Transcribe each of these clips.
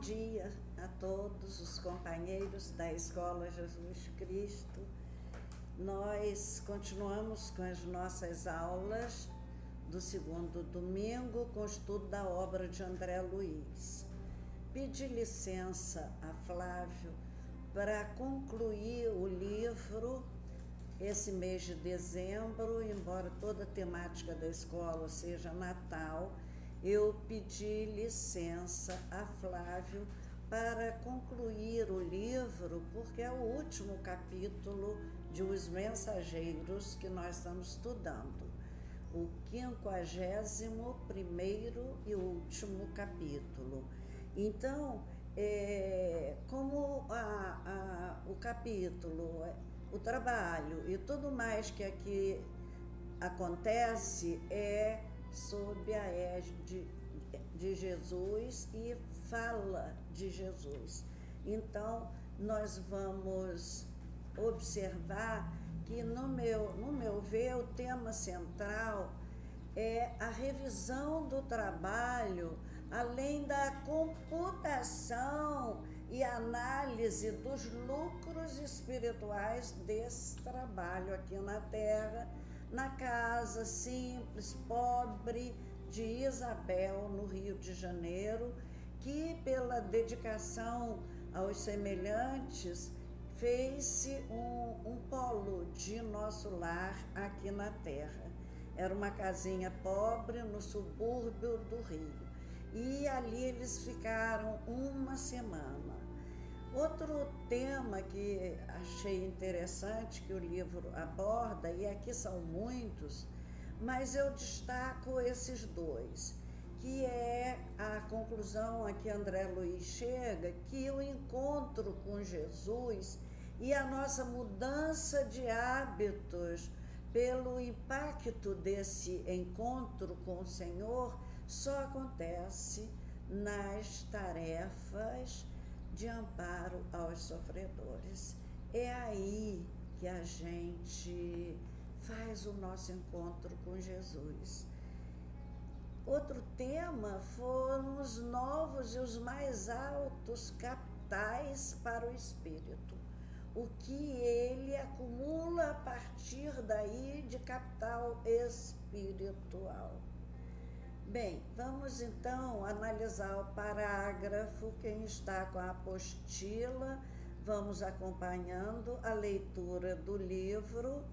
dia a todos os companheiros da Escola Jesus Cristo. Nós continuamos com as nossas aulas do segundo domingo com o estudo da obra de André Luiz. Pedi licença a Flávio para concluir o livro esse mês de dezembro, embora toda a temática da escola seja Natal. Eu pedi licença a Flávio para concluir o livro, porque é o último capítulo de Os Mensageiros que nós estamos estudando, o 51º e último capítulo. Então, como o capítulo, o trabalho e tudo mais que aqui acontece é sob a égide de Jesus e fala de Jesus. Então, nós vamos observar que, no meu ver, o tema central é a revisão do trabalho, além da computação e análise dos lucros espirituais desse trabalho aqui na Terra, na casa simples, pobre de Isabel, no Rio de Janeiro, que pela dedicação aos semelhantes fez-se um polo de nosso lar aqui na Terra. Era uma casinha pobre no subúrbio do Rio. E ali eles ficaram uma semana. Outro tema que achei interessante que o livro aborda, e aqui são muitos, mas eu destaco esses dois, que é a conclusão a que André Luiz chega, que o encontro com Jesus e a nossa mudança de hábitos pelo impacto desse encontro com o Senhor só acontece nas tarefas de amparo aos sofredores. É aí que a gente faz o nosso encontro com Jesus. Outro tema foram os novos e os mais altos capitais para o espírito. O que ele acumula a partir daí de capital espiritual. Bem, vamos então analisar o parágrafo. Quem está com a apostila, vamos acompanhando a leitura do livro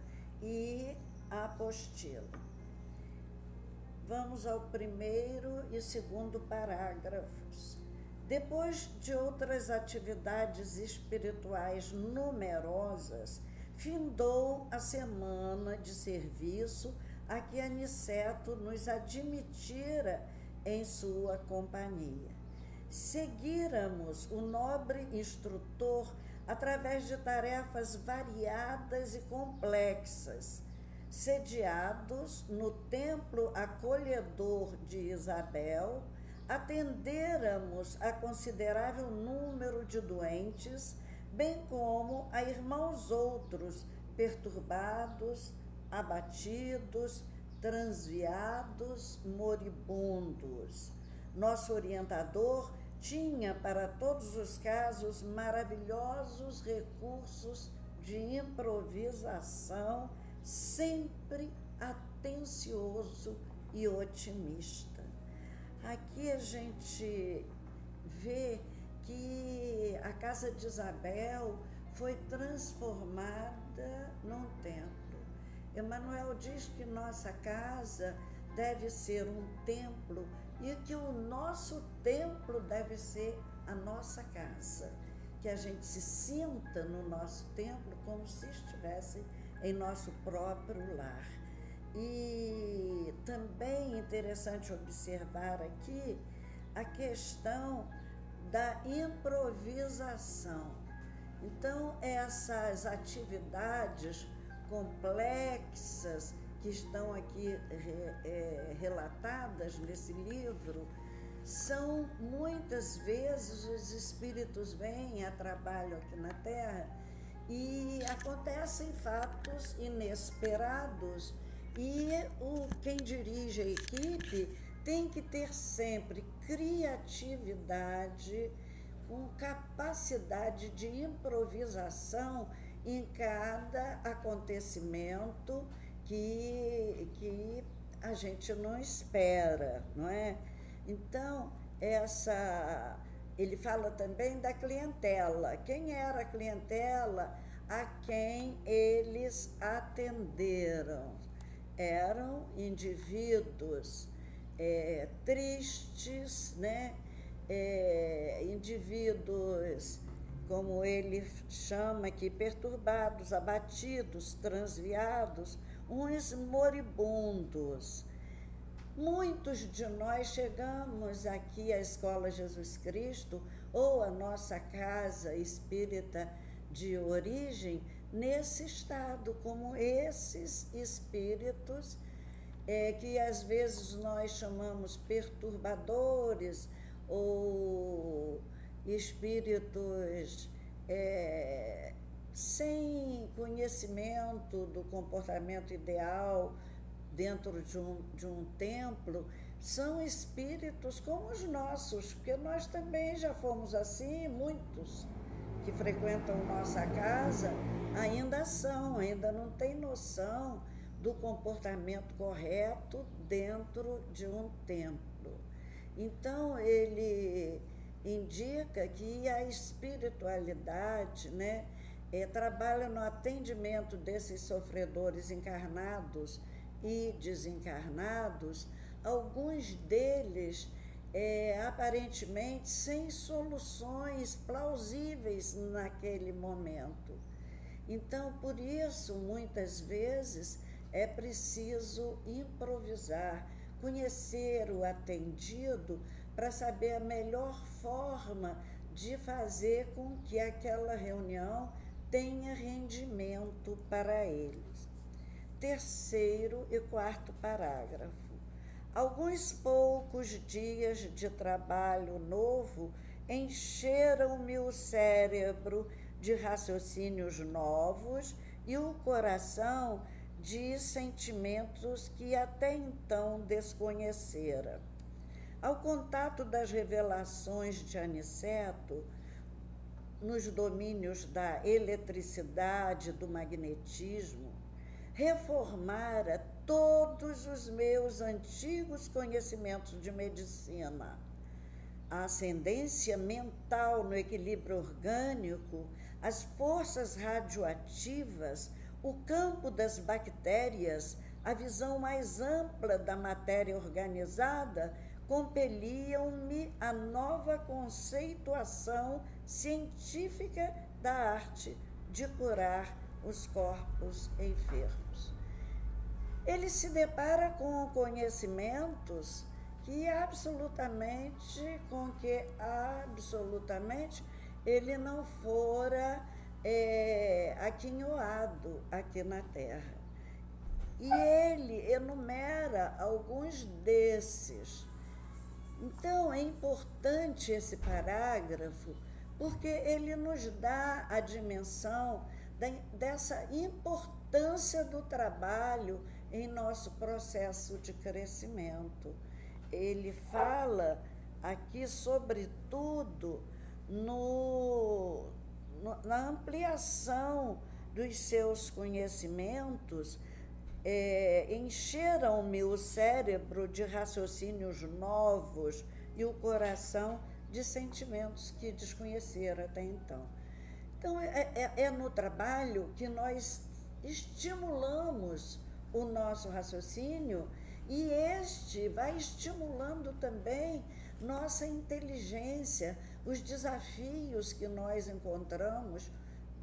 e a apostila. Vamos ao primeiro e segundo parágrafos. Depois de outras atividades espirituais numerosas, findou a semana de serviço a que Aniceto nos admitira em sua companhia. Seguíramos o nobre instrutor através de tarefas variadas e complexas, sediados no templo acolhedor de Isabel, atendêramos a considerável número de doentes, bem como a irmãos outros perturbados, abatidos, transviados, moribundos. Nosso orientador tinha para todos os casos maravilhosos recursos de improvisação, sempre atencioso e otimista. Aqui a gente vê que a casa de Isabel foi transformada num templo. Emmanuel diz que nossa casa deve ser um templo e que o nosso templo deve ser a nossa casa. Que a gente se sinta no nosso templo como se estivesse em nosso próprio lar. E também interessante observar aqui a questão da improvisação. Então, essas atividades complexas que estão aqui relatadas nesse livro, são muitas vezes os espíritos vêm a trabalho aqui na Terra e acontecem fatos inesperados e quem dirige a equipe tem que ter sempre criatividade, com capacidade de improvisação em cada acontecimento que a gente não espera, não é? Então, ele fala também da clientela. Quem era a clientela a quem eles atenderam? Eram indivíduos tristes, né? Indivíduos, como ele chama aqui, perturbados, abatidos, transviados, uns moribundos. Muitos de nós chegamos aqui à Escola Jesus Cristo ou à nossa casa espírita de origem nesse estado, como esses espíritos que às vezes nós chamamos perturbadores ou espíritos sem conhecimento do comportamento ideal dentro de um templo, são espíritos como os nossos, porque nós também já fomos assim, muitos que frequentam nossa casa ainda não têm noção do comportamento correto dentro de um templo. Então, ele indica que a espiritualidade, né, trabalha no atendimento desses sofredores encarnados e desencarnados, alguns deles aparentemente sem soluções plausíveis naquele momento. Então, por isso, muitas vezes, é preciso improvisar, conhecer o atendido para saber a melhor forma de fazer com que aquela reunião tenha rendimento para eles. Terceiro e quarto parágrafo. Alguns poucos dias de trabalho novo encheram-me o cérebro de raciocínios novos e o coração de sentimentos que até então desconhecera. Ao contato das revelações de Aniceto, nos domínios da eletricidade, do magnetismo, reformara todos os meus antigos conhecimentos de medicina. A ascendência mental no equilíbrio orgânico, as forças radioativas, o campo das bactérias, a visão mais ampla da matéria organizada, compeliam-me a nova conceituação científica da arte de curar os corpos enfermos. Ele se depara com conhecimentos que absolutamente ele não fora aquinhoado aqui na Terra. E ele enumera alguns desses. Então, é importante esse parágrafo, porque ele nos dá a dimensão dessa importância do trabalho em nosso processo de crescimento. Ele fala aqui, sobretudo, na ampliação dos seus conhecimentos, encheram-me o cérebro de raciocínios novos e o coração de sentimentos que desconhecera até então. Então, é no trabalho que nós estimulamos o nosso raciocínio e este vai estimulando também nossa inteligência, os desafios que nós encontramos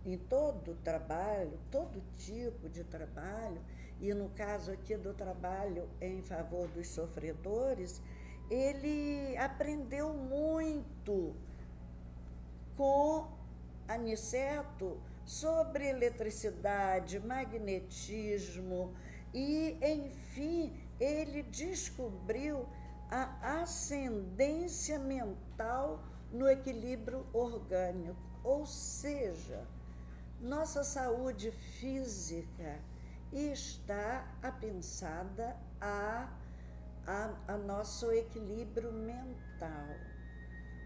em todo trabalho, todo tipo de trabalho, e no caso aqui do trabalho em favor dos sofredores, ele aprendeu muito com Aniceto sobre eletricidade, magnetismo e, enfim, ele descobriu a ascendência mental no equilíbrio orgânico, ou seja, nossa saúde física está apensada a nosso equilíbrio mental.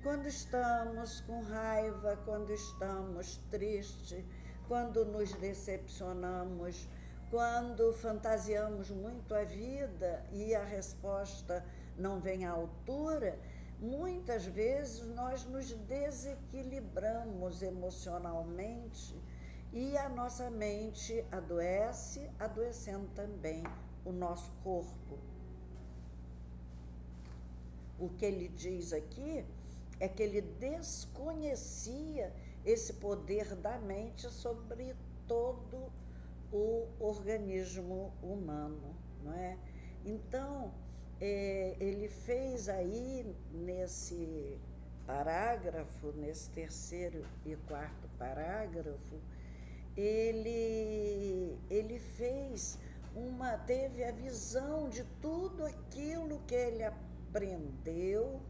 quando estamos com raiva, quando estamos tristes, quando nos decepcionamos, quando fantasiamos muito a vida e a resposta não vem à altura, muitas vezes nós nos desequilibramos emocionalmente e a nossa mente adoece, adoecendo também o nosso corpo. O que ele diz aqui é que ele desconhecia esse poder da mente sobre todo o organismo humano, não é? Então, ele fez aí nesse parágrafo, nesse terceiro e quarto parágrafo, ele teve a visão de tudo aquilo que ele aprendeu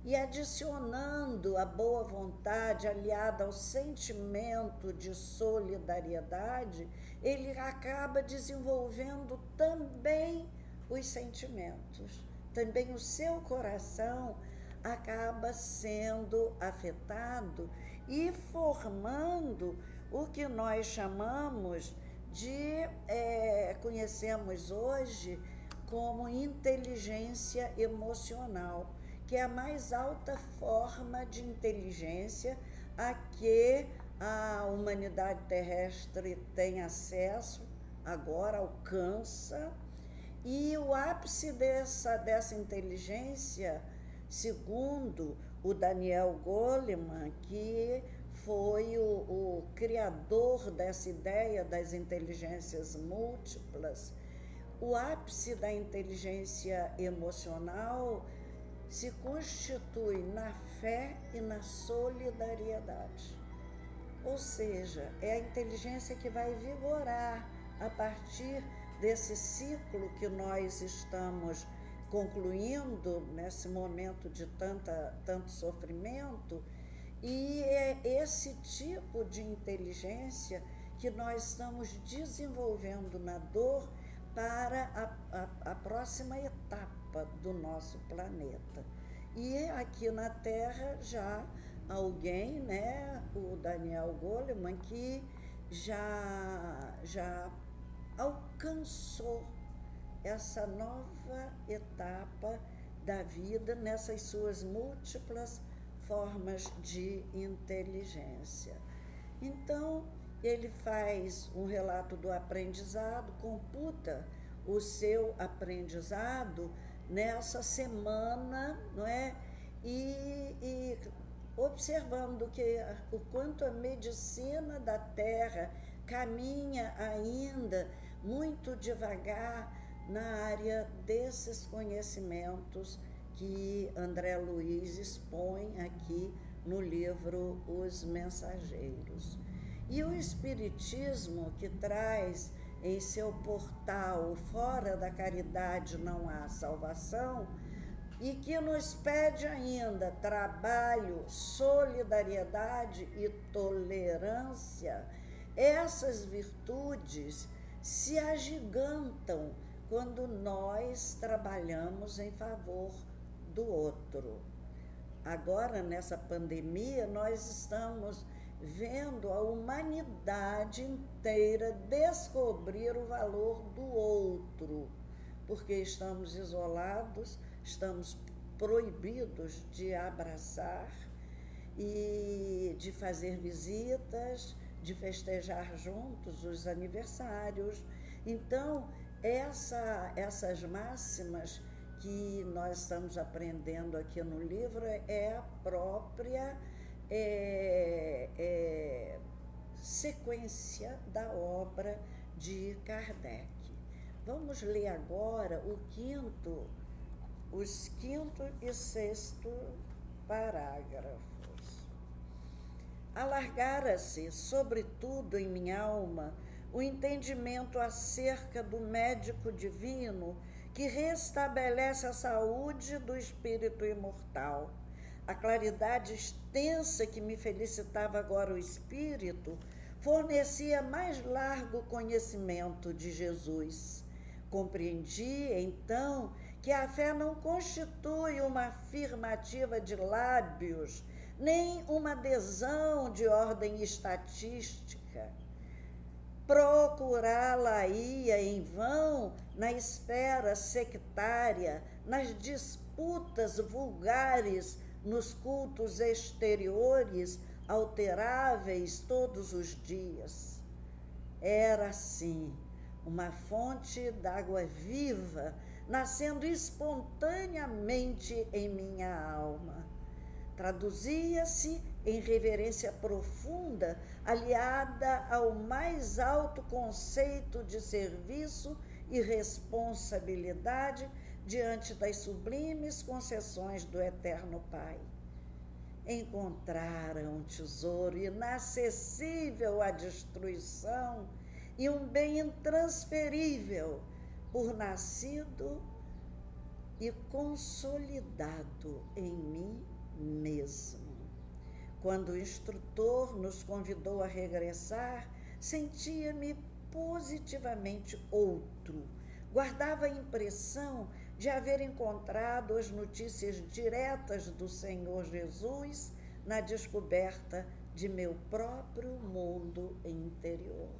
e, adicionando a boa vontade aliada ao sentimento de solidariedade, ele acaba desenvolvendo também os sentimentos. Também o seu coração acaba sendo afetado e formando o que nós chamamos de, conhecemos hoje como inteligência emocional, que é a mais alta forma de inteligência a que a humanidade terrestre tem acesso, agora alcança, e o ápice dessa inteligência, segundo o Daniel Goleman, que foi o criador dessa ideia das inteligências múltiplas, o ápice da inteligência emocional se constitui na fé e na solidariedade. Ou seja, é a inteligência que vai vigorar a partir desse ciclo que nós estamos concluindo nesse momento de tanto sofrimento, e é esse tipo de inteligência que nós estamos desenvolvendo na dor para a próxima etapa do nosso planeta. E aqui na Terra já alguém, né, o Daniel Goleman, que já alcançou essa nova etapa da vida nessas suas múltiplas formas de inteligência. Então, ele faz um relato do aprendizado, computa o seu aprendizado nessa semana, não é? E observando o quanto a medicina da Terra caminha ainda muito devagar na área desses conhecimentos que André Luiz expõe aqui no livro Os Mensageiros. E o Espiritismo, que traz em seu portal Fora da Caridade Não Há Salvação, e que nos pede ainda trabalho, solidariedade e tolerância, essas virtudes se agigantam quando nós trabalhamos em favor do outro. Agora, nessa pandemia, nós estamos vendo a humanidade inteira descobrir o valor do outro, porque estamos isolados, estamos proibidos de abraçar e de fazer visitas, de festejar juntos os aniversários. Então, essas máximas que nós estamos aprendendo aqui no livro é a própria sequência da obra de Kardec. Vamos ler agora os quinto e sexto parágrafos. Alargara-se, sobretudo em minha alma, o entendimento acerca do médico divino que restabelece a saúde do espírito imortal. A claridade extensa que me felicitava agora o espírito fornecia mais largo conhecimento de Jesus. Compreendi, então, que a fé não constitui uma afirmativa de lábios, nem uma adesão de ordem estatística. Procurá-la-ia em vão na esfera sectária, nas disputas vulgares, nos cultos exteriores, alteráveis todos os dias. Era, assim, uma fonte d'água viva, nascendo espontaneamente em minha alma. Traduzia-se em reverência profunda, aliada ao mais alto conceito de serviço e responsabilidade diante das sublimes concessões do Eterno Pai. Encontraram um tesouro inacessível à destruição e um bem intransferível, por nascido e consolidado em mim mesmo. Quando o instrutor nos convidou a regressar, sentia-me positivamente outro. Guardava a impressão de haver encontrado as notícias diretas do Senhor Jesus na descoberta de meu próprio mundo interior.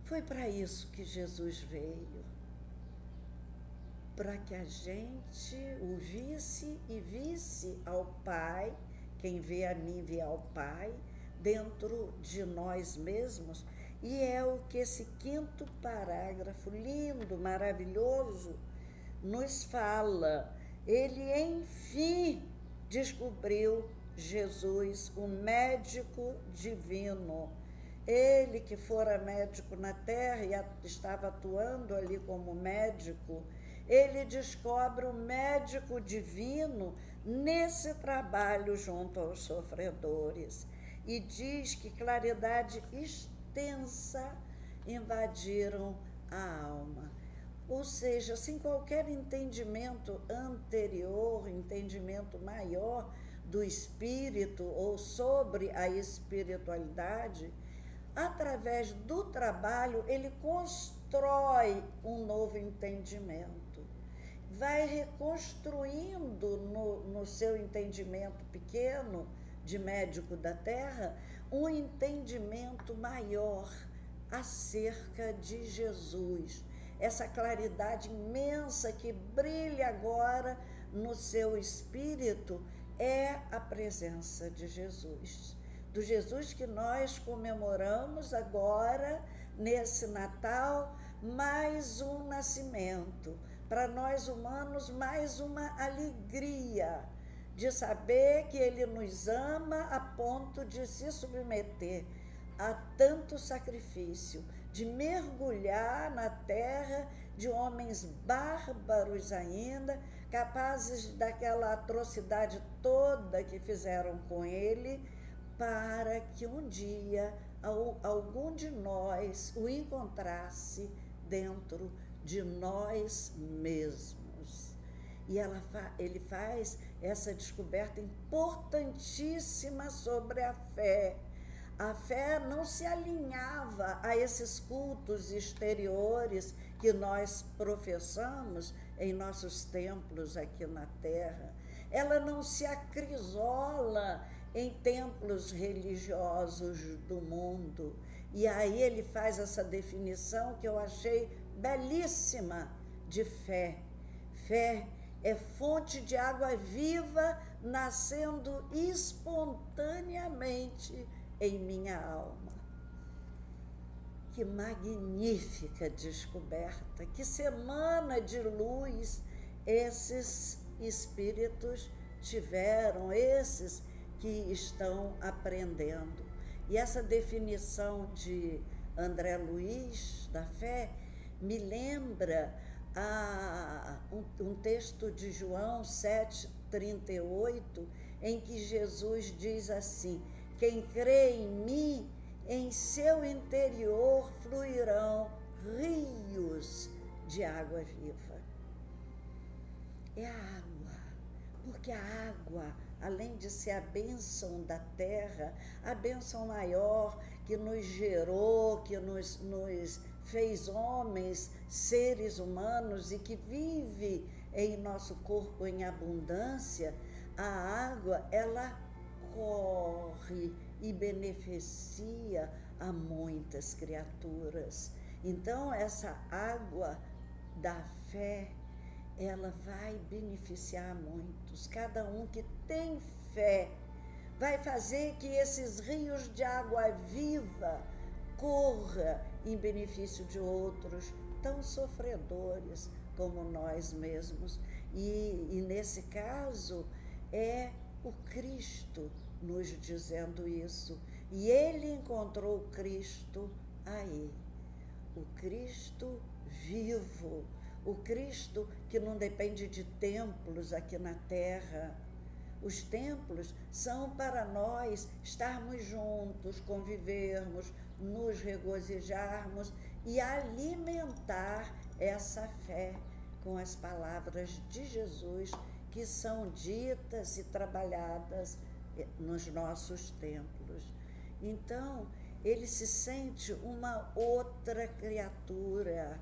Foi para isso que Jesus veio, para que a gente o visse e visse ao Pai. Quem vê a mim vê ao Pai, dentro de nós mesmos. E é o que esse 5º parágrafo, lindo, maravilhoso, nos fala. Ele, enfim, descobriu Jesus, o médico divino. Ele que fora médico na terra e estava atuando ali como médico, ele descobre o médico divino nesse trabalho junto aos sofredores e diz que claridade extensa invadiram a alma. Ou seja, sem qualquer entendimento anterior, entendimento maior do espírito ou sobre a espiritualidade, através do trabalho, ele constrói um novo entendimento. Vai reconstruindo no seu entendimento pequeno, de médico da terra, um entendimento maior acerca de Jesus. Essa claridade imensa que brilha agora no seu espírito é a presença de Jesus. Do Jesus que nós comemoramos agora, nesse Natal, mais um nascimento. Para nós humanos, mais uma alegria de saber que Ele nos ama a ponto de se submeter a tanto sacrifício, de mergulhar na terra de homens bárbaros ainda, capazes daquela atrocidade toda que fizeram com Ele, para que um dia algum de nós o encontrasse dentro de nós mesmos. E ele faz essa descoberta importantíssima sobre a fé. A fé não se alinhava a esses cultos exteriores que nós professamos em nossos templos aqui na Terra. Ela não se acrisola em templos religiosos do mundo. E aí ele faz essa definição que eu achei belíssima de fé. Fé é fonte de água viva nascendo espontaneamente em minha alma. Que magnífica descoberta, que semana de luz esses espíritos tiveram, esses que estão aprendendo. E essa definição de André Luiz da fé me lembra um texto de João 7,38, em que Jesus diz assim: quem crê em mim, em seu interior fluirão rios de água viva. É a água, porque a água, além de ser a bênção da terra, a bênção maior que nos gerou, que nos fez homens, seres humanos, e que vive em nosso corpo em abundância, a água, ela corre e beneficia a muitas criaturas. Então, essa água da fé, ela vai beneficiar muitos. Cada um que tem fé vai fazer que esses rios de água viva corra em benefício de outros tão sofredores como nós mesmos. E nesse caso, é o Cristo nos dizendo isso. E ele encontrou Cristo aí. O Cristo vivo, o Cristo que não depende de templos aqui na terra. Os templos são para nós estarmos juntos, convivermos, nos regozijarmos e alimentar essa fé com as palavras de Jesus que são ditas e trabalhadas nos nossos templos. Então, ele se sente uma outra criatura,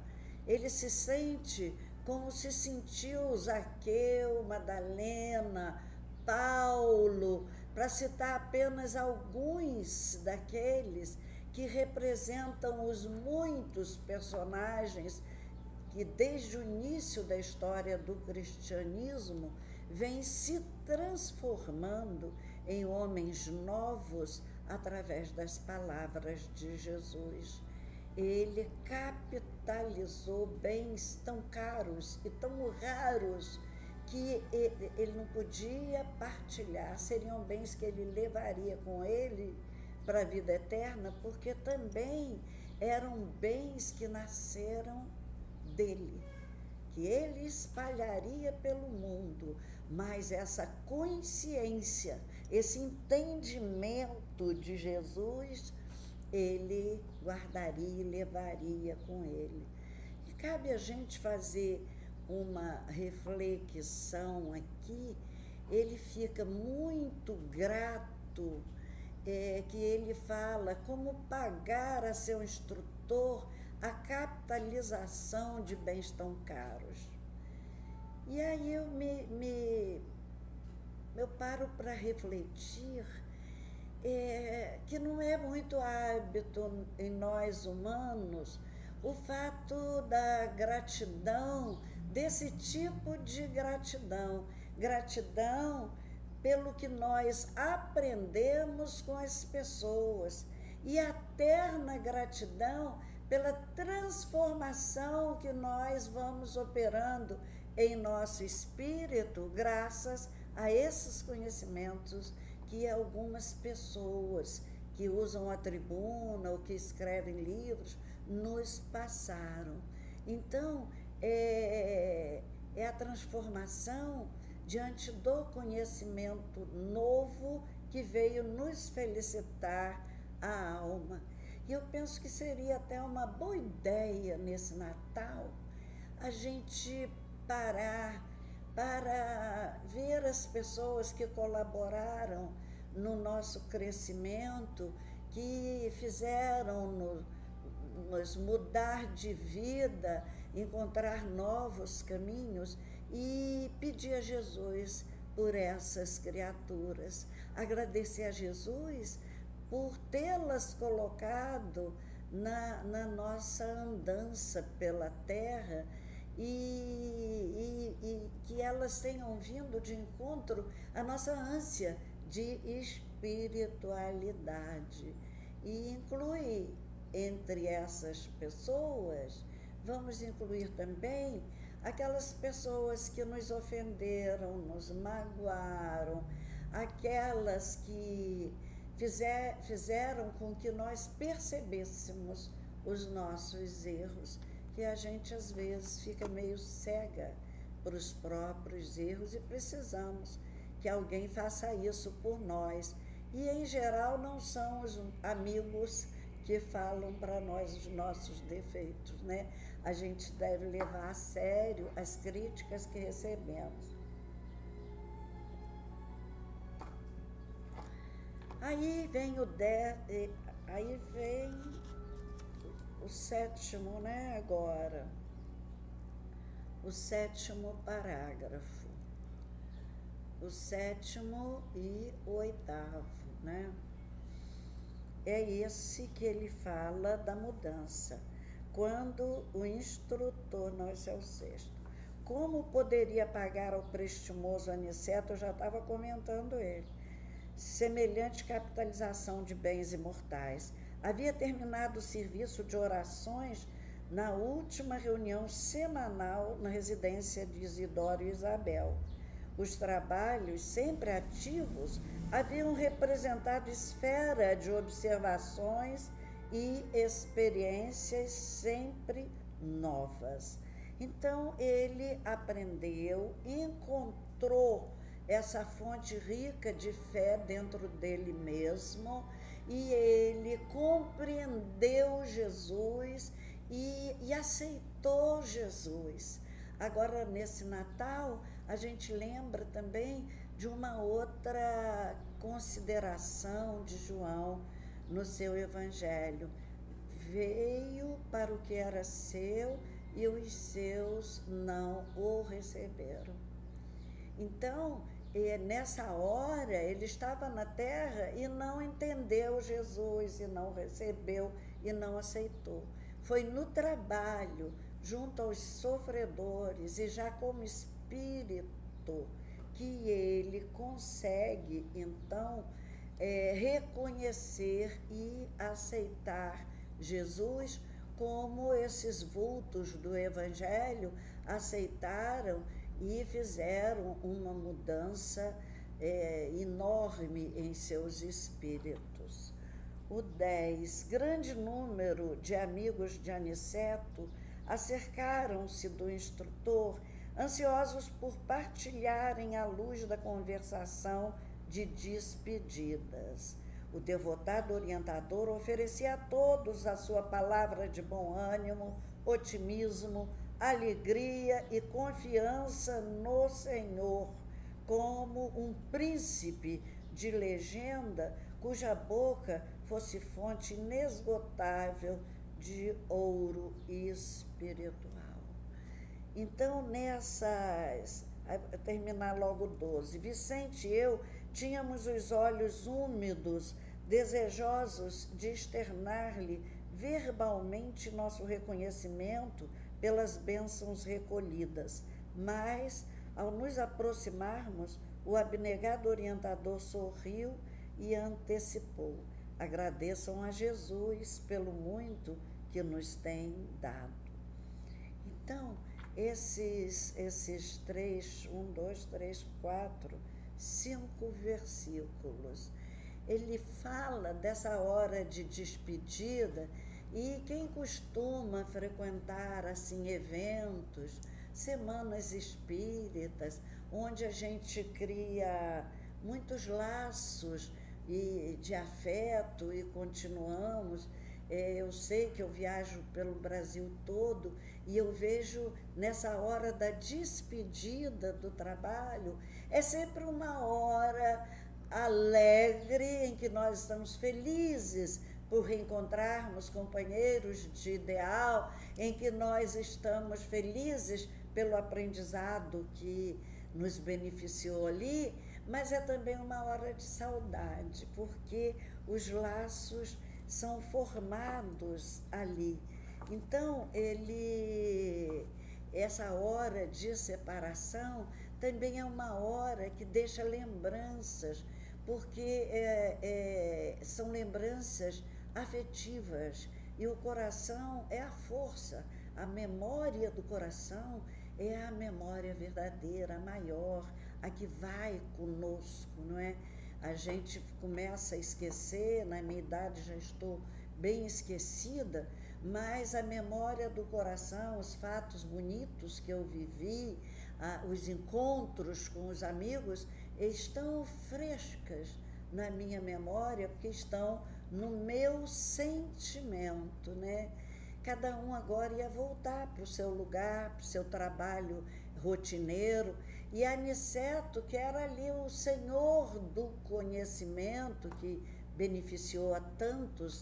ele se sente como se sentiu Zaqueu, Madalena, Paulo, para citar apenas alguns daqueles que representam os muitos personagens que desde o início da história do cristianismo vêm se transformando em homens novos através das palavras de Jesus. Ele capitalizou bens tão caros e tão raros que ele não podia partilhar, seriam bens que ele levaria com ele para a vida eterna, porque também eram bens que nasceram dele, que ele espalharia pelo mundo, mas essa consciência, esse entendimento de Jesus, ele guardaria e levaria com ele. E cabe a gente fazer uma reflexão aqui. Ele fica muito grato, que ele fala como pagar a seu instrutor a capitalização de bens tão caros. E aí eu paro para refletir que não é muito hábito em nós humanos o fato da gratidão, desse tipo de gratidão, gratidão pelo que nós aprendemos com as pessoas, e a terna gratidão pela transformação que nós vamos operando em nosso espírito, graças a esses conhecimentos que algumas pessoas que usam a tribuna ou que escrevem livros nos passaram. Então, é a transformação diante do conhecimento novo que veio nos felicitar a alma. E eu penso que seria até uma boa ideia nesse Natal a gente parar para ver as pessoas que colaboraram no nosso crescimento, que fizeram nos mudar de vida, encontrar novos caminhos, e pedir a Jesus por essas criaturas. Agradecer a Jesus por tê-las colocado na nossa andança pela terra, e que elas tenham vindo de encontro à nossa ânsia de espiritualidade. E inclui entre essas pessoas, vamos incluir também aquelas pessoas que nos ofenderam, nos magoaram, aquelas que fizeram com que nós percebêssemos os nossos erros, que a gente às vezes fica meio cega para os próprios erros e precisamos que alguém faça isso por nós. E em geral não são os amigos que falam para nós os nossos defeitos, né? A gente deve levar a sério as críticas que recebemos. Aí vem o sétimo, né, agora. O sétimo parágrafo. O sétimo e o oitavo, né? É esse que ele fala da mudança. Quando o instrutor, não, esse é o sexto. Como poderia pagar ao prestimoso Aniceto, eu já estava comentando ele, semelhante capitalização de bens imortais. Havia terminado o serviço de orações na última reunião semanal na residência de Isidoro e Isabel. Os trabalhos, sempre ativos, haviam representado esfera de observações e experiências sempre novas. Então, ele aprendeu, encontrou essa fonte rica de fé dentro dele mesmo, e ele compreendeu Jesus e aceitou Jesus. Agora, nesse Natal, a gente lembra também de uma outra consideração de João no seu Evangelho. Veio para o que era seu e os seus não o receberam. Então, nessa hora, ele estava na terra e não entendeu Jesus, e não recebeu, e não aceitou. Foi no trabalho, junto aos sofredores, e já como espírito, que ele consegue, então, reconhecer e aceitar Jesus como esses vultos do Evangelho aceitaram e fizeram uma mudança enorme em seus espíritos. O 10, grande número de amigos de Aniceto acercaram-se do instrutor, ansiosos por partilharem a luz da conversação de despedidas. O devotado orientador oferecia a todos a sua palavra de bom ânimo, otimismo, alegria e confiança no Senhor, como um príncipe de legenda cuja boca fosse fonte inesgotável de ouro espiritual. Então, terminar logo 12, Vicente e eu tínhamos os olhos úmidos, desejosos de externar-lhe verbalmente nosso reconhecimento pelas bênçãos recolhidas, mas, ao nos aproximarmos, o abnegado orientador sorriu e antecipou: agradeçam a Jesus pelo muito que nos tem dado. Então, esses 5 versículos, ele fala dessa hora de despedida, e quem costuma frequentar assim eventos, semanas espíritas, onde a gente cria muitos laços de afeto e continuamos. Eu sei que eu viajo pelo Brasil todo e eu vejo nessa hora da despedida do trabalho, é sempre uma hora alegre em que nós estamos felizes por reencontrarmos companheiros de ideal, em que nós estamos felizes pelo aprendizado que nos beneficiou ali, mas é também uma hora de saudade, porque os laços são formados ali. Então, essa hora de separação também é uma hora que deixa lembranças, porque são lembranças afetivas, e o coração é a força, a memória do coração é a memória verdadeira, a maior, a que vai conosco, não é? A gente começa a esquecer, na minha idade já estou bem esquecida, mas a memória do coração, os fatos bonitos que eu vivi, os encontros com os amigos, estão frescas na minha memória, porque estão no meu sentimento, né? Cada um agora ia voltar para o seu lugar, para o seu trabalho rotineiro, e Aniceto, que era ali o senhor do conhecimento, que beneficiou a tantos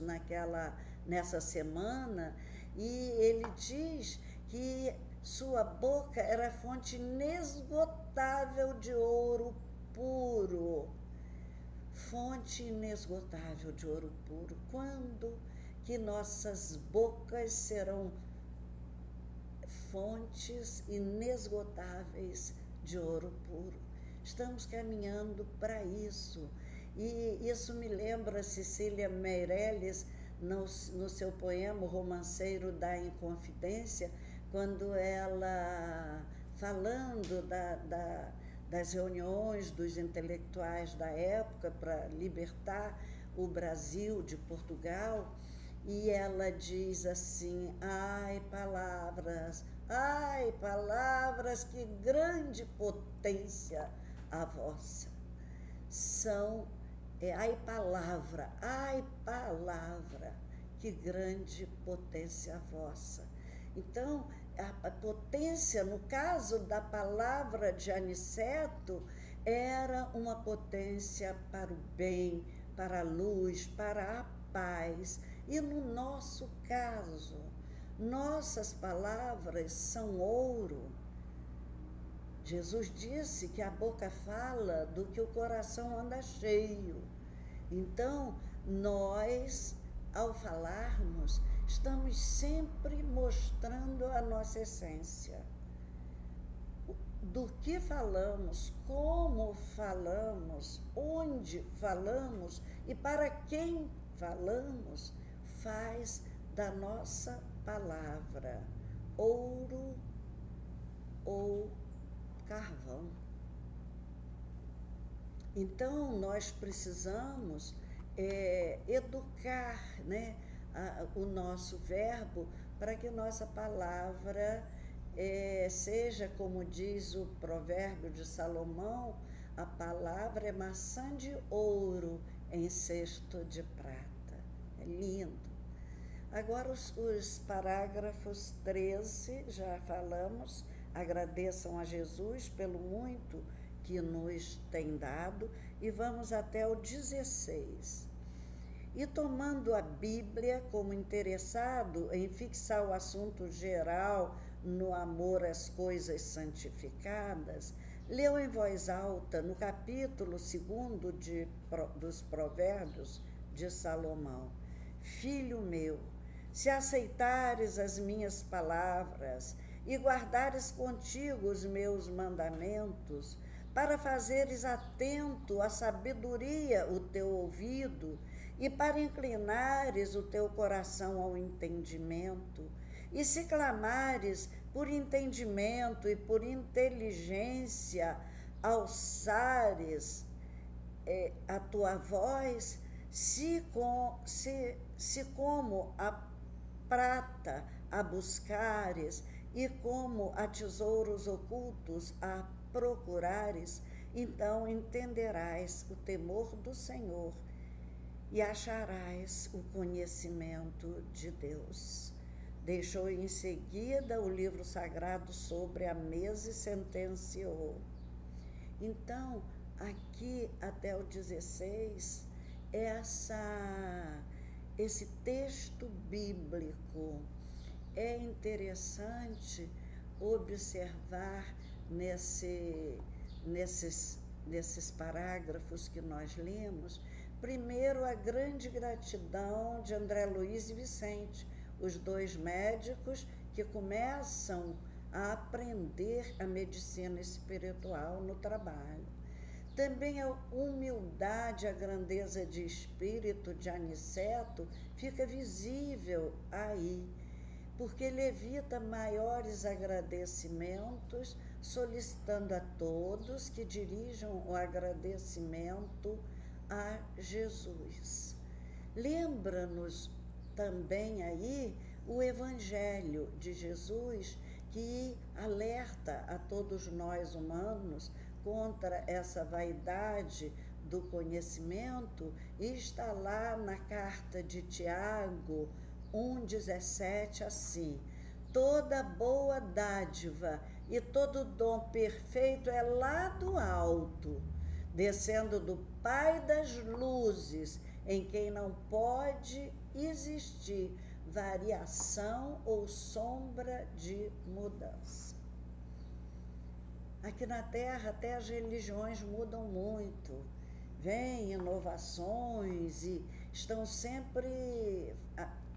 nessa semana, e ele diz que sua boca era fonte inesgotável de ouro puro. Fonte inesgotável de ouro puro. Quando que nossas bocas serão fontes inesgotáveis de ouro puro? Estamos caminhando para isso. E isso me lembra Cecília Meirelles, no seu poema O Romanceiro da Inconfidência, quando ela, falando das reuniões dos intelectuais da época para libertar o Brasil de Portugal, e ela diz assim: ai, palavras, que grande potência a vossa. Ai, palavra, que grande potência a vossa. Então, a potência, no caso da palavra de Aniceto, era uma potência para o bem, para a luz, para a paz. E no nosso caso, nossas palavras são ouro. Jesus disse que a boca fala do que o coração anda cheio. Então, nós, ao falarmos, estamos sempre mostrando a nossa essência. Do que falamos, como falamos, onde falamos e para quem falamos, faz da nossa palavra ouro ou carvão. Então, nós precisamos educar, né, o nosso verbo para que nossa palavra seja, como diz o provérbio de Salomão, a palavra é maçã de ouro em cesto de prata. É lindo. Agora os parágrafos 13, já falamos, agradeçam a Jesus pelo muito que nos tem dado, e vamos até o 16. E tomando a Bíblia como interessado em fixar o assunto geral no amor às coisas santificadas, leu em voz alta no capítulo 2 dos Provérbios de Salomão: Filho meu, se aceitares as minhas palavras e guardares contigo os meus mandamentos, para fazeres atento à sabedoria o teu ouvido e para inclinares o teu coração ao entendimento, e se clamares por entendimento e por inteligência, alçares a tua voz, se como a prata a buscares e como a tesouros ocultos a procurares, então entenderás o temor do Senhor e acharás o conhecimento de Deus. Deixou em seguida o livro sagrado sobre a mesa e sentenciou. Então, aqui até o 16, esse texto bíblico. É interessante observar nesses parágrafos que nós lemos, primeiro, a grande gratidão de André Luiz e Vicente, os dois médicos que começam a aprender a medicina espiritual no trabalho. Também a humildade, a grandeza de espírito de Aniceto fica visível aí, porque ele evita maiores agradecimentos, solicitando a todos que dirijam o agradecimento a Jesus. Lembra-nos também aí o Evangelho de Jesus, que alerta a todos nós humanos contra essa vaidade do conhecimento, e está lá na carta de Tiago 1,17 assim: toda boa dádiva e todo dom perfeito é lá do alto, descendo do Pai das luzes, em quem não pode existir variação ou sombra de mudança. Aqui na Terra, até as religiões mudam muito, vêm inovações e estão sempre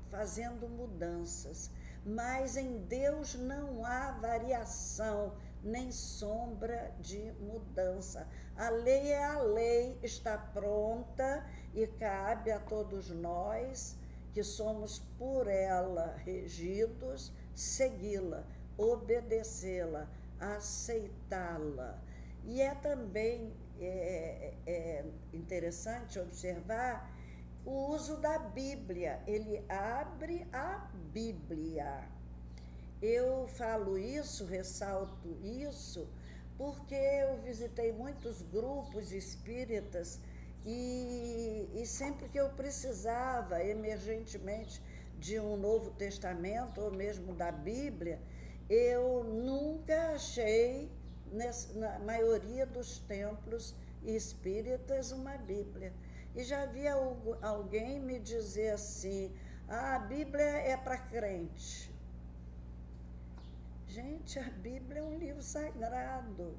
fazendo mudanças, mas em Deus não há variação, nem sombra de mudança. A lei é a lei, está pronta e cabe a todos nós, que somos por ela regidos, segui-la, obedecê-la, aceitá-la. E é também interessante observar o uso da Bíblia. Ele abre a Bíblia. Eu falo isso, ressalto isso, porque eu visitei muitos grupos espíritas e sempre que eu precisava, emergentemente, de um Novo Testamento ou mesmo da Bíblia, eu nunca achei, na maioria dos templos espíritas, uma Bíblia. E já havia alguém me dizer assim, a Bíblia é para crente. Gente, a Bíblia é um livro sagrado.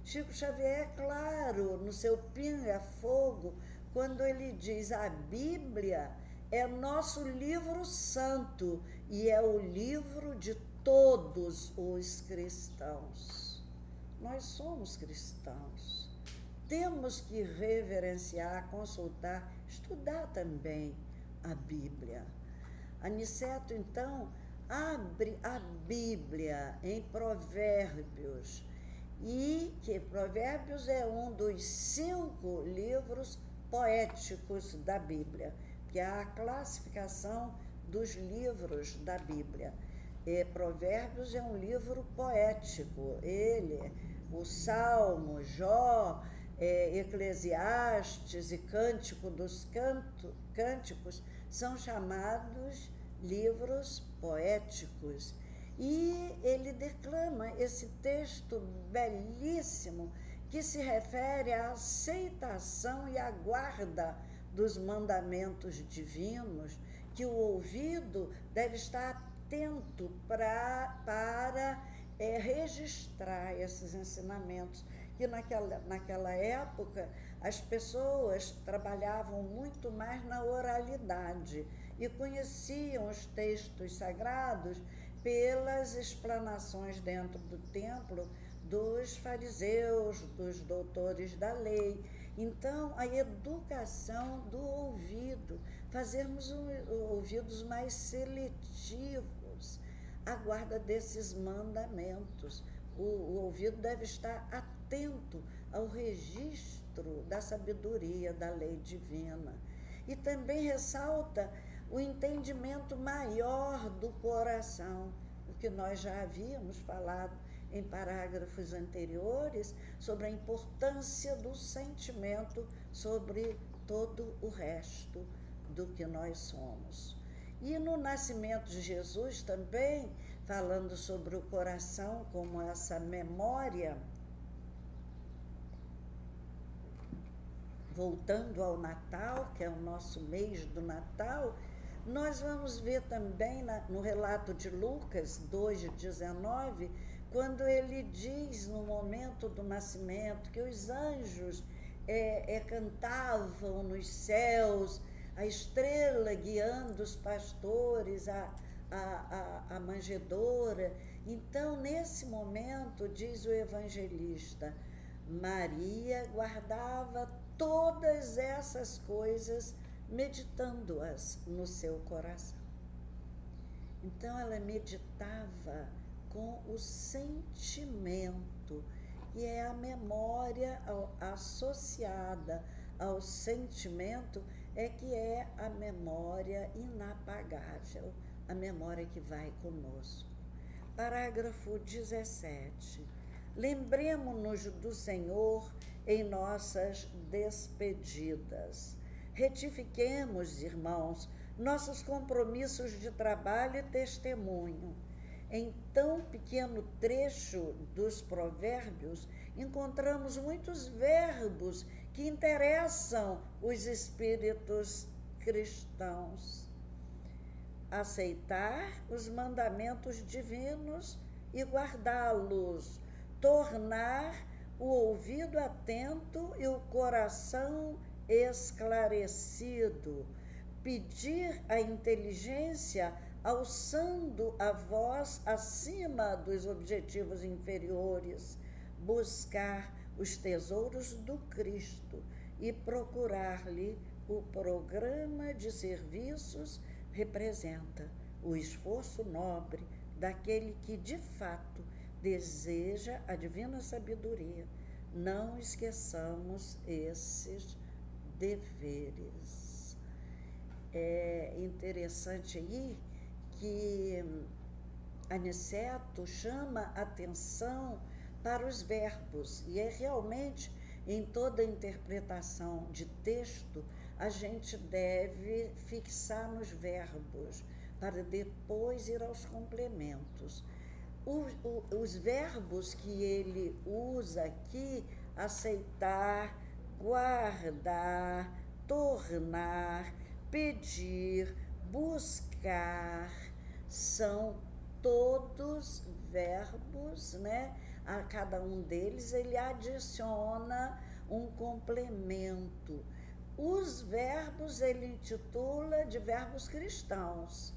Chico Xavier é claro no seu Pinga-Fogo, quando ele diz a Bíblia é nosso livro santo e é o livro de todos os cristãos. Nós somos cristãos. Temos que reverenciar, consultar, estudar também a Bíblia. Aniceto, então, abre a Bíblia em Provérbios, e que Provérbios é um dos 5 livros poéticos da Bíblia, que é a classificação dos livros da Bíblia. Provérbios é um livro poético, o Salmo, Jó, Eclesiastes e Cântico dos Cânticos são chamados livros poéticos. E ele declama esse texto belíssimo que se refere à aceitação e à guarda dos mandamentos divinos, que o ouvido deve estar atento para registrar esses ensinamentos, que naquela época as pessoas trabalhavam muito mais na oralidade e conheciam os textos sagrados pelas explanações dentro do templo dos fariseus, dos doutores da lei. Então, a educação do ouvido, fazermos ouvidos mais seletivos, a guarda desses mandamentos. O ouvido deve estar atento ao registro da sabedoria da lei divina. E também ressalta o entendimento maior do coração, o que nós já havíamos falado em parágrafos anteriores, sobre a importância do sentimento sobre todo o resto do que nós somos. E no nascimento de Jesus também, falando sobre o coração como essa memória, voltando ao Natal, que é o nosso mês do Natal, nós vamos ver também no relato de Lucas 2:19, quando ele diz no momento do nascimento que os anjos cantavam nos céus, a estrela guiando os pastores, a manjedoura. Então, nesse momento, diz o evangelista, Maria guardava todas essas coisas, meditando-as no seu coração. Então, ela meditava com o sentimento, e é a memória associada ao sentimento que é a memória inapagável, a memória que vai conosco. Parágrafo 17. Lembremo-nos do Senhor em nossas despedidas. Retifiquemos, irmãos, nossos compromissos de trabalho e testemunho. Em tão pequeno trecho dos provérbios, encontramos muitos verbos que interessam os espíritos cristãos. Aceitar os mandamentos divinos e guardá-los, tornar o ouvido atento e o coração esclarecido, pedir a inteligência alçando a voz acima dos objetivos inferiores, buscar os tesouros do Cristo e procurar-lhe o programa de serviços representa o esforço nobre daquele que, de fato, deseja a divina sabedoria. Não esqueçamos esses deveres. É interessante aí que Aniceto chama atenção para os verbos, e é realmente, em toda interpretação de texto, a gente deve fixar nos verbos, para depois ir aos complementos. Os verbos que ele usa aqui, aceitar, guardar, tornar, pedir, buscar, são todos verbos, né? A cada um deles ele adiciona um complemento. Os verbos ele intitula de verbos cristãos.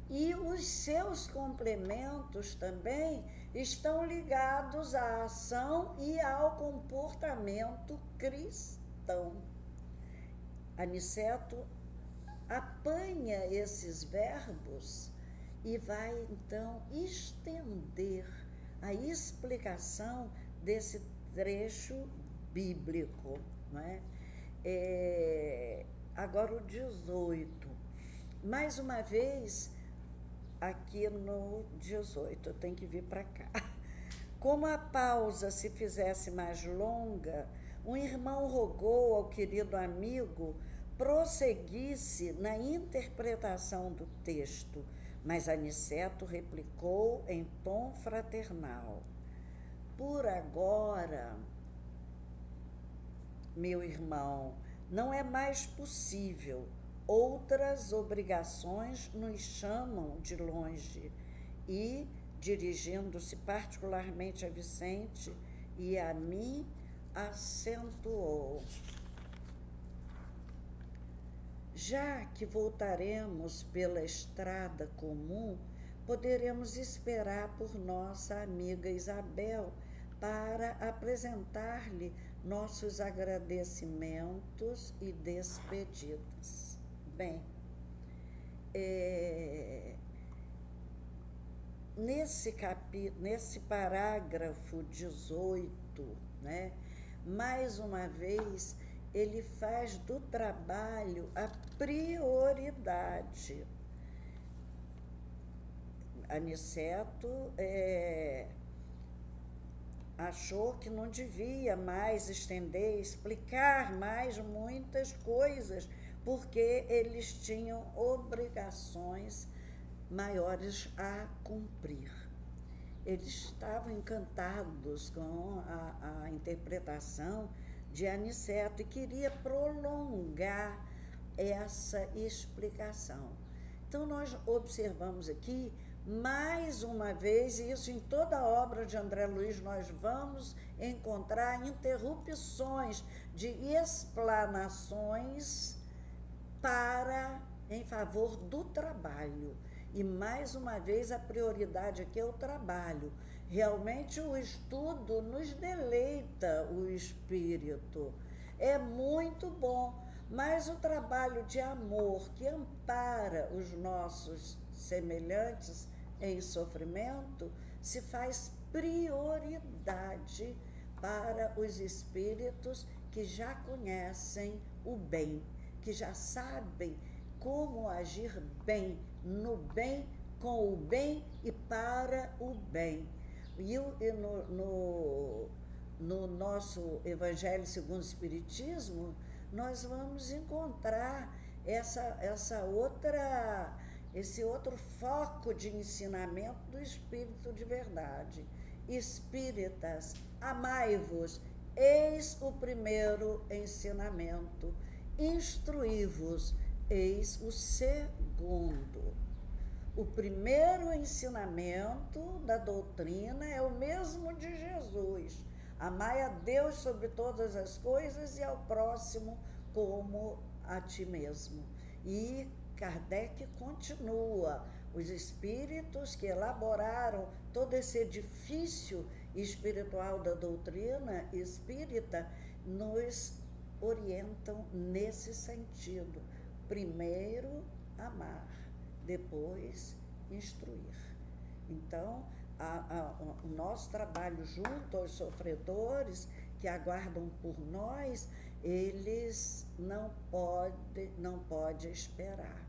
E os seus complementos também estão ligados à ação e ao comportamento cristão. Aniceto apanha esses verbos e vai, então, estender a explicação desse trecho bíblico, não é? Agora o 18. Mais uma vez, aqui no 18, eu tenho que vir para cá. Como a pausa se fizesse mais longa, um irmão rogou ao querido amigo prosseguisse na interpretação do texto, mas Aniceto replicou em tom fraternal: por agora, meu irmão, não é mais possível. Outras obrigações nos chamam de longe. E, dirigindo-se particularmente a Vicente e a mim, acentuou: já que voltaremos pela estrada comum, poderemos esperar por nossa amiga Isabel para apresentar-lhe nossos agradecimentos e despedidas. Bem, nesse parágrafo 18, né, mais uma vez, ele faz do trabalho a prioridade. Aniceto achou que não devia mais estender, explicar mais muitas coisas, porque eles tinham obrigações maiores a cumprir. Eles estavam encantados com a interpretação de Aniceto e queria prolongar essa explicação. Então, nós observamos aqui, mais uma vez, e isso em toda a obra de André Luiz, nós vamos encontrar interrupções de explanações em favor do trabalho. E, mais uma vez, a prioridade aqui é o trabalho. Realmente, o estudo nos deleita o espírito. É muito bom, mas o trabalho de amor que ampara os nossos semelhantes em sofrimento se faz prioridade para os espíritos que já conhecem o bem, que já sabem como agir bem, no bem, com o bem e para o bem. E no nosso Evangelho segundo o Espiritismo, nós vamos encontrar esse outro foco de ensinamento do Espírito de verdade. Espíritas, amai-vos, eis o primeiro ensinamento. Instruí-vos, Eis o segundo. O primeiro ensinamento da doutrina é o mesmo de Jesus. Amai a Deus sobre todas as coisas e ao próximo como a ti mesmo. E Kardec continua. Os espíritos que elaboraram todo esse edifício espiritual da doutrina espírita nos orientam nesse sentido. Primeiro, amar, depois, instruir. Então, o nosso trabalho junto aos sofredores que aguardam por nós, eles não podem esperar.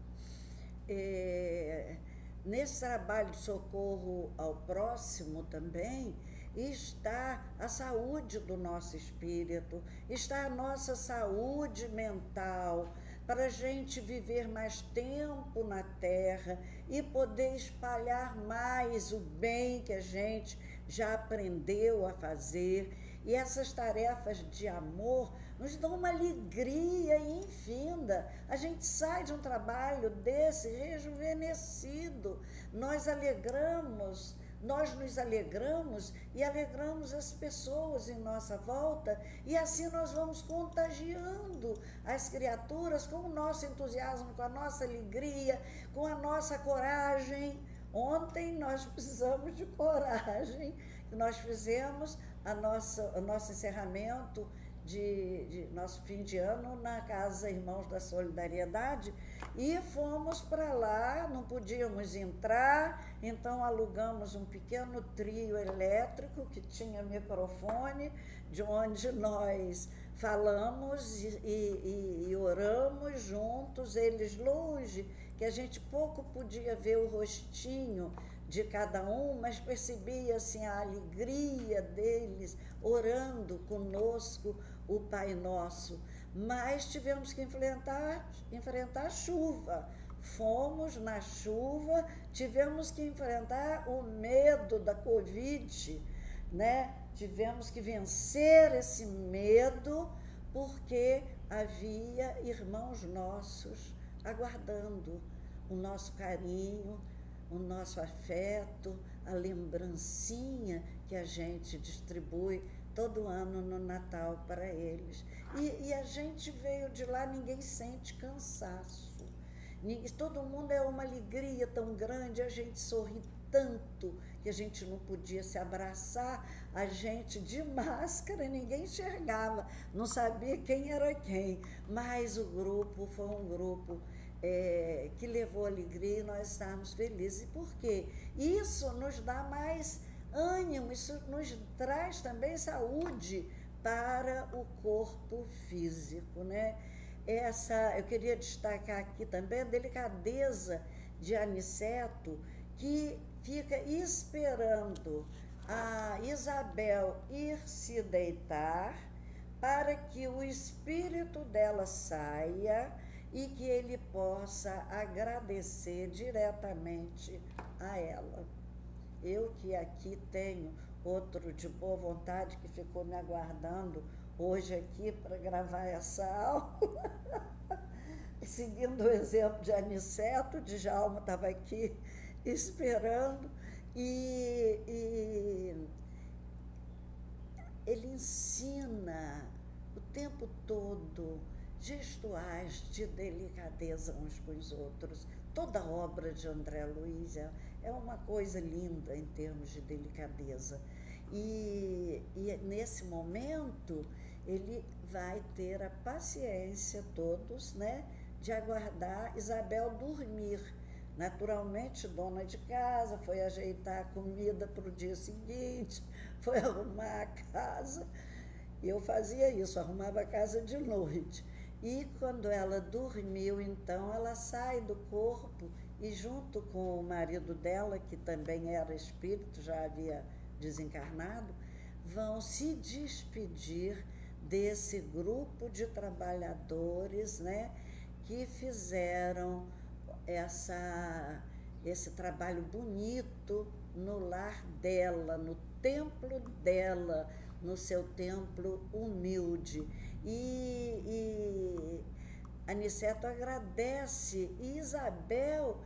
Nesse trabalho de socorro ao próximo também está a saúde do nosso espírito, está a nossa saúde mental, para a gente viver mais tempo na Terra e poder espalhar mais o bem que a gente já aprendeu a fazer. E essas tarefas de amor nos dão uma alegria infinda. A gente sai de um trabalho desse rejuvenescido. Nós nos alegramos e alegramos as pessoas em nossa volta, e assim nós vamos contagiando as criaturas com o nosso entusiasmo, com a nossa alegria, com a nossa coragem. Ontem nós precisamos de coragem, nós fizemos o nosso encerramento de nosso fim de ano na Casa Irmãos da Solidariedade, e fomos para lá, não podíamos entrar, então alugamos um pequeno trio elétrico que tinha microfone, de onde nós falamos e oramos juntos, eles longe, que a gente pouco podia ver o rostinho de cada um, mas percebia assim, a alegria deles orando conosco o Pai Nosso. Mas tivemos que enfrentar a chuva. Fomos na chuva, tivemos que enfrentar o medo da Covid, né? Tivemos que vencer esse medo, porque havia irmãos nossos aguardando o nosso carinho, o nosso afeto, a lembrancinha que a gente distribui todo ano no Natal para eles. E a gente veio de lá, ninguém sente cansaço. Todo mundo é uma alegria tão grande, a gente sorri tanto que a gente não podia se abraçar, a gente de máscara, ninguém enxergava, não sabia quem era quem, mas o grupo foi um grupo que levou alegria, e nós estávamos felizes. E por quê? Isso nos dá mais ânimo, isso nos traz também saúde para o corpo físico, né? Eu queria destacar aqui também a delicadeza de Aniceto, que fica esperando a Isabel ir se deitar para que o espírito dela saia e que ele possa agradecer diretamente a ela. Eu que aqui tenho outro de boa vontade que ficou me aguardando hoje aqui para gravar essa aula, seguindo o exemplo de Aniceto, Djalma estava aqui esperando, e ele ensina o tempo todo gestuais de delicadeza uns com os outros. Toda a obra de André Luiz é uma coisa linda em termos de delicadeza. E nesse momento, ele vai ter a paciência, todos, né, de aguardar Isabel dormir. Naturalmente, dona de casa foi ajeitar a comida para o dia seguinte, foi arrumar a casa. E eu fazia isso, arrumava a casa de noite. E quando ela dormiu, então, ela sai do corpo e, junto com o marido dela, que também era espírito, já havia desencarnado, vão se despedir desse grupo de trabalhadores, né, que fizeram esse trabalho bonito no lar dela, no templo dela, no seu templo humilde. E Aniceto agradece e Isabel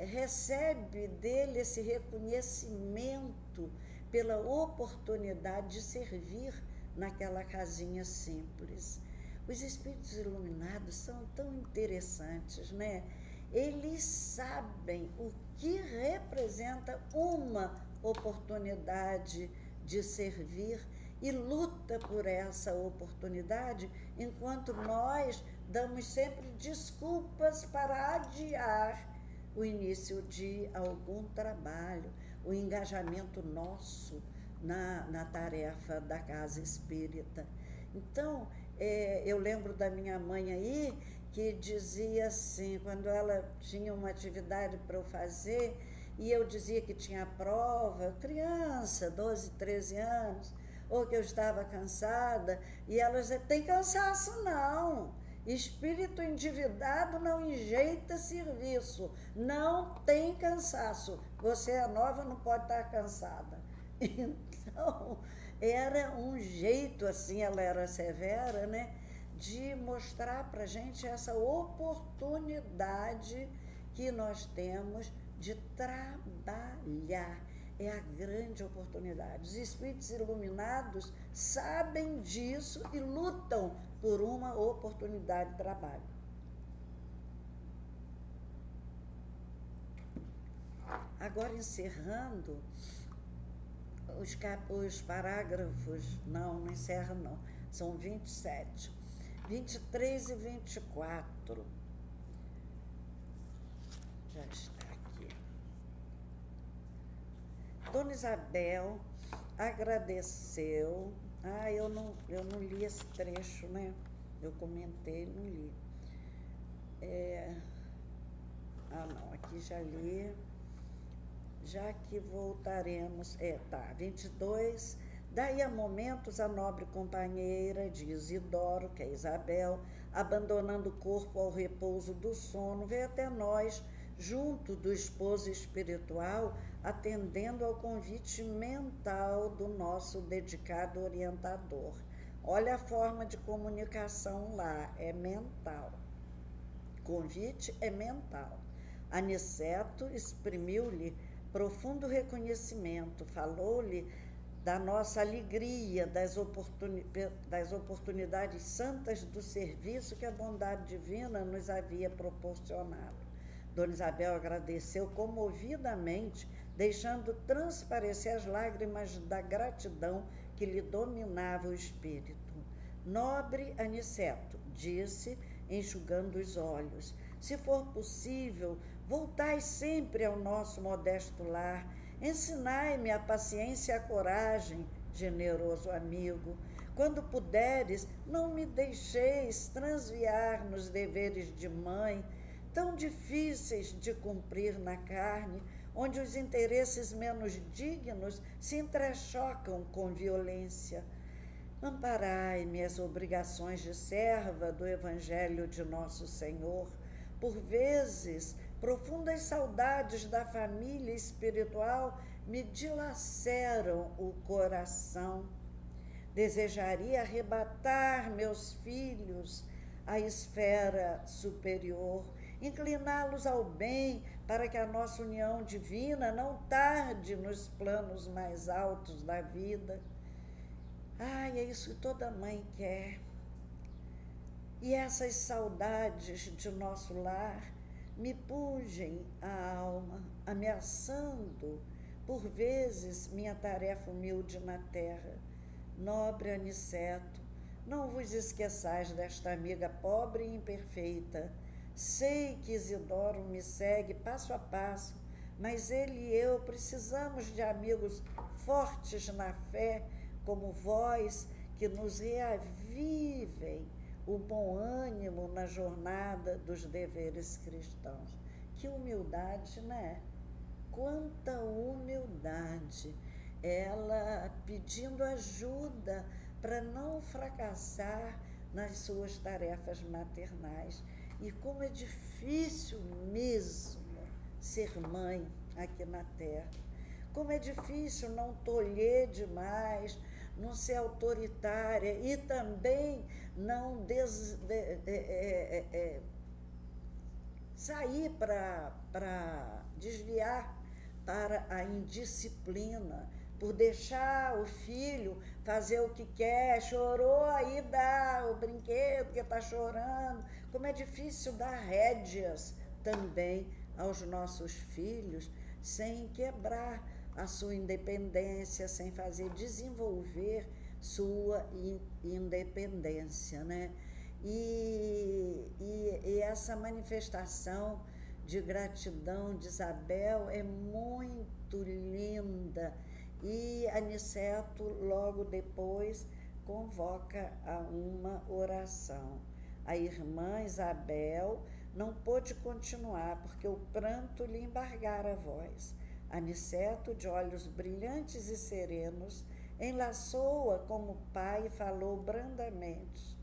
recebe dele esse reconhecimento pela oportunidade de servir naquela casinha simples. Os espíritos iluminados são tão interessantes, né? Eles sabem o que representa uma oportunidade de servir e luta por essa oportunidade, enquanto nós damos sempre desculpas para adiar o início de algum trabalho, o engajamento nosso na tarefa da casa espírita. Então, eu lembro da minha mãe aí, que dizia assim, quando ela tinha uma atividade para eu fazer, e eu dizia que tinha prova, criança, 12, 13 anos, ou que eu estava cansada, e ela dizia, tem cansaço não, espírito endividado não enjeita serviço, não tem cansaço, você é nova, não pode estar cansada. Então, era um jeito, assim, ela era severa, né, de mostrar para a gente essa oportunidade que nós temos de trabalhar. É a grande oportunidade. Os espíritos iluminados sabem disso e lutam por uma oportunidade de trabalho. Agora, encerrando, os parágrafos, não encerra não, são 27, 23 e 24. Já está aqui. Dona Isabel agradeceu. Eu não li esse trecho, né? Eu comentei, não li. Não, aqui já li. Já que voltaremos, 22, daí a momentos a nobre companheira de Isidoro, que é Isabel, abandonando o corpo ao repouso do sono, veio até nós, junto do esposo espiritual, atendendo ao convite mental do nosso dedicado orientador. Olha a forma de comunicação lá, é mental. Convite é mental. Aniceto exprimiu-lhe profundo reconhecimento, falou-lhe da nossa alegria, das oportunidades santas do serviço que a bondade divina nos havia proporcionado. Dona Isabel agradeceu comovidamente, deixando transparecer as lágrimas da gratidão que lhe dominava o espírito. Nobre Aniceto, disse, enxugando os olhos, se for possível, voltai sempre ao nosso modesto lar, ensinai-me a paciência e a coragem, generoso amigo. Quando puderes, não me deixeis transviar nos deveres de mãe, tão difíceis de cumprir na carne, onde os interesses menos dignos se entrechocam com violência. Amparai-me as obrigações de serva do Evangelho de Nosso Senhor. Por vezes, profundas saudades da família espiritual me dilaceram o coração. Desejaria arrebatar meus filhos à esfera superior, incliná-los ao bem, para que a nossa união divina não tarde nos planos mais altos da vida. É isso que toda mãe quer. E essas saudades de nosso lar me pungem a alma, ameaçando, por vezes, minha tarefa humilde na terra. Nobre Aniceto, não vos esqueçais desta amiga pobre e imperfeita. Sei que Isidoro me segue passo a passo, mas ele e eu precisamos de amigos fortes na fé, como vós, que nos reavivem o bom ânimo na jornada dos deveres cristãos. Que humildade, né? Quanta humildade! Ela pedindo ajuda para não fracassar nas suas tarefas maternais. E como é difícil mesmo ser mãe aqui na Terra. Como é difícil não tolher demais, não ser autoritária e também não sair para desviar para a indisciplina, por deixar o filho fazer o que quer, chorou, aí dá o brinquedo que está chorando. Como é difícil dar rédeas também aos nossos filhos, sem quebrar a sua independência, sem fazer desenvolver sua independência, né? E essa manifestação de gratidão de Isabel é muito linda. E Aniceto, logo depois, convoca a uma oração. A irmã Isabel não pôde continuar, porque o pranto lhe embargara a voz. Aniceto, de olhos brilhantes e serenos, enlaçou-a como pai e falou brandamente: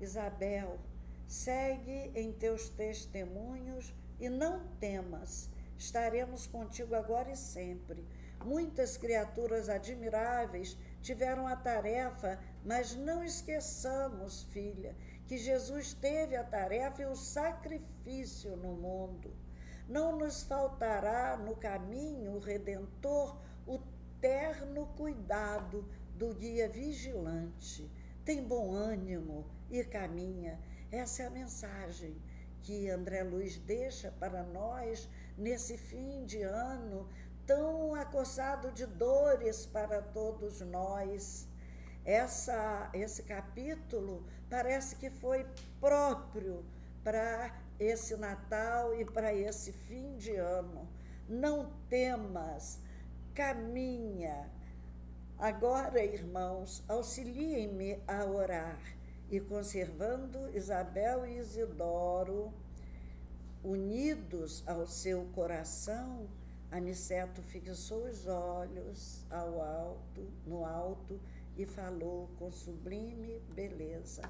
Isabel, segue em teus testemunhos e não temas, estaremos contigo agora e sempre. Muitas criaturas admiráveis tiveram a tarefa, mas não esqueçamos, filha, que Jesus teve a tarefa e o sacrifício no mundo. Não nos faltará no caminho redentor o terno cuidado do guia vigilante. Tem bom ânimo e caminha. Essa é a mensagem que André Luiz deixa para nós nesse fim de ano tão acossado de dores para todos nós. Esse capítulo parece que foi próprio para esse Natal e para esse fim de ano. Não temas, caminha. Agora, irmãos, auxiliem-me a orar. E conservando Isabel e Isidoro unidos ao seu coração, Aniceto fixou os olhos no alto e falou com sublime beleza.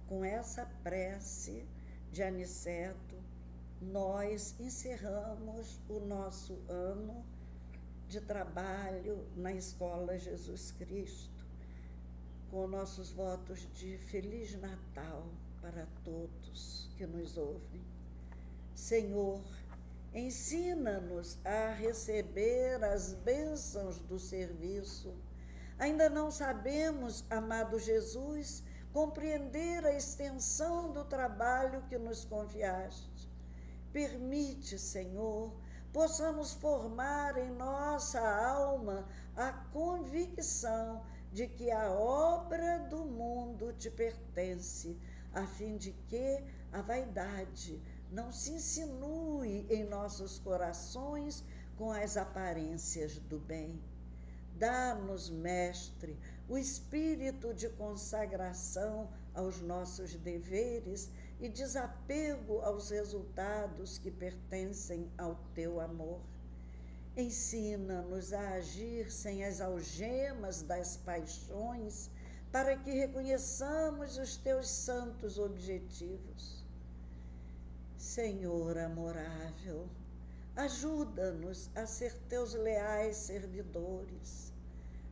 Com essa prece de Aniceto, nós encerramos o nosso ano de trabalho na Escola Jesus Cristo, com nossos votos de Feliz Natal para todos que nos ouvem. Senhor, ensina-nos a receber as bênçãos do serviço. Ainda não sabemos, amado Jesus, compreender a extensão do trabalho que nos confiaste. Permite, Senhor, possamos formar em nossa alma a convicção de que a obra do mundo te pertence, a fim de que a vaidade não se insinue em nossos corações com as aparências do bem. Dá-nos, Mestre, o espírito de consagração aos nossos deveres e desapego aos resultados que pertencem ao teu amor. Ensina-nos a agir sem as algemas das paixões, para que reconheçamos os teus santos objetivos. Senhor amorável, ajuda-nos a ser teus leais servidores.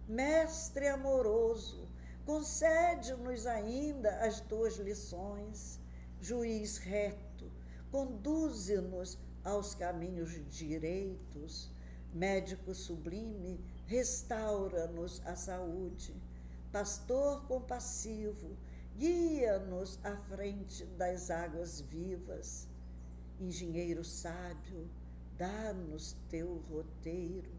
Mestre amoroso, concede-nos ainda as tuas lições. Juiz reto, conduze-nos aos caminhos direitos. Médico sublime, restaura-nos a saúde. Pastor compassivo, guia-nos à frente das águas vivas. Engenheiro sábio, dá-nos teu roteiro.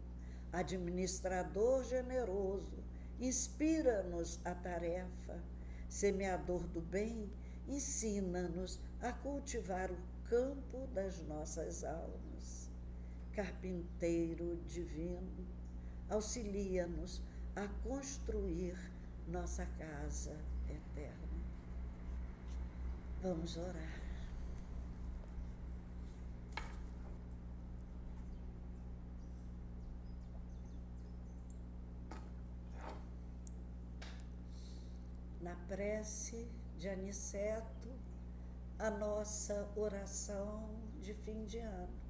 Administrador generoso, inspira-nos a tarefa. Semeador do bem, ensina-nos a cultivar o campo das nossas almas. Carpinteiro divino, auxilia-nos a construir nossa casa eterna. Vamos orar. Na prece de Aniceto, a nossa oração de fim de ano.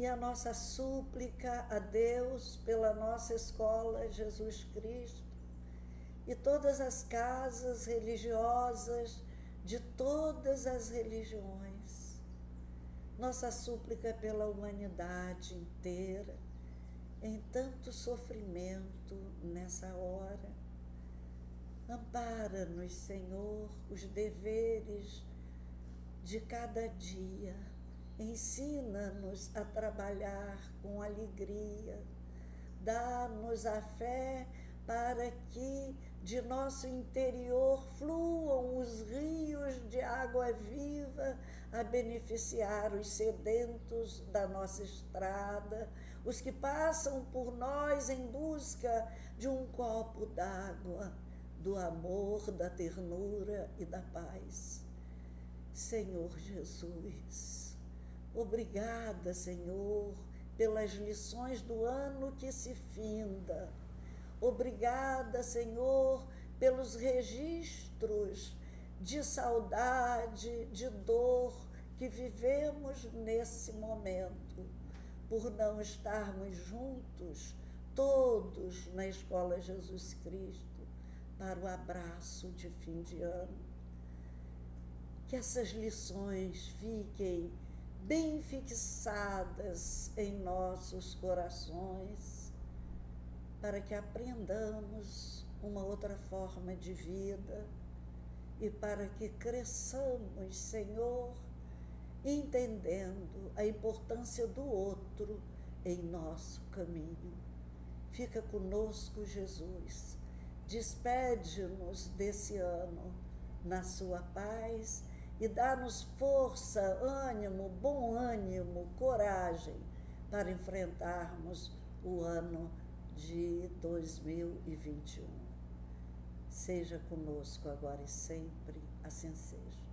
E a nossa súplica a Deus pela nossa escola Jesus Cristo e todas as casas religiosas de todas as religiões. Nossa súplica pela humanidade inteira, em tanto sofrimento nessa hora. Ampara-nos, Senhor, os deveres de cada dia. Ensina-nos a trabalhar com alegria. Dá-nos a fé para que de nosso interior fluam os rios de água viva a beneficiar os sedentos da nossa estrada, os que passam por nós em busca de um copo d'água, do amor, da ternura e da paz. Senhor Jesus, obrigada, Senhor, pelas lições do ano que se finda. Obrigada, Senhor, pelos registros de saudade, de dor que vivemos nesse momento, por não estarmos juntos, todos na Escola Jesus Cristo, para o abraço de fim de ano. Que essas lições fiquem bem fixadas em nossos corações, para que aprendamos uma outra forma de vida e para que cresçamos, Senhor, entendendo a importância do outro em nosso caminho. Fica conosco, Jesus. Despede-nos desse ano na sua paz e dá-nos força, ânimo, bom ânimo, coragem para enfrentarmos o ano de 2021. Seja conosco agora e sempre, assim seja.